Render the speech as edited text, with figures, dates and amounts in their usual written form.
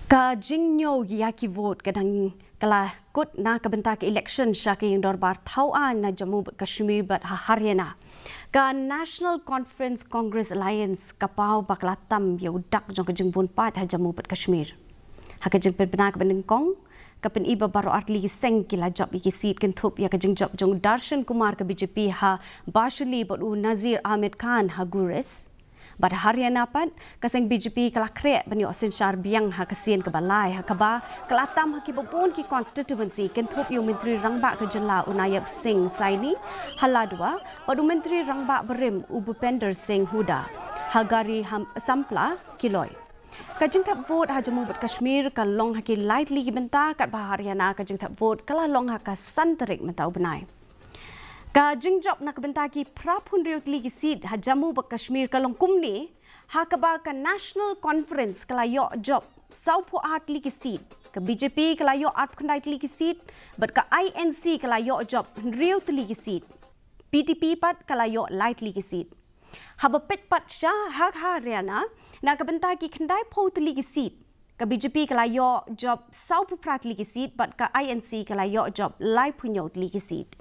Ka jingnyo yaki vote kadang kala kut na kabentak election syaki yang dorbar tauan na Jammu Kashmir bat Haryana. Ka National Conference Congress Alliance kapau baklatam ya udak jong kajing bun pat ha Jammu Kashmir. Ha kajing benar ka benengkong kapen iba baru artli Seng kila job iki seat kentup ya kajing job jong Darshan Kumar ka BJP ha Bashuli bat Nazir Ahmed Khan ha Gures. Pada Haryana pat kaseng BJP kala Khreh banyo sensyar biang ha kasien ke balai ha kaba kelatam ha kibopun ki constituency kentup yu menteri rangba ke jenla unayak Seng saini haladwa padu menteri rangba berim Ubupender Singh Huda hagari sampla kiloi kajing tap vote ha Jammu Kashmir ka long ha ki lightly ki benta kat Haryana kajing tap vote kala long ha ka santerik mentau benai ka jingjob na kabentaki prapun riut ligi seat ha Jammu Kashmir kalong kumni ha kaba ka National Conference kalayo job saupo art ligi seat ka BJP kalayo art kundai ligi seat but ka INC kalayo job riut ligi seat PTP pat kalayo light ligi seat ha bapet pat sya ha Haryana na kabentaki kundai po ligi seat ka BJP kalayo job saupo prat ligi seat but ka INC kalayo job light punyo ligi seat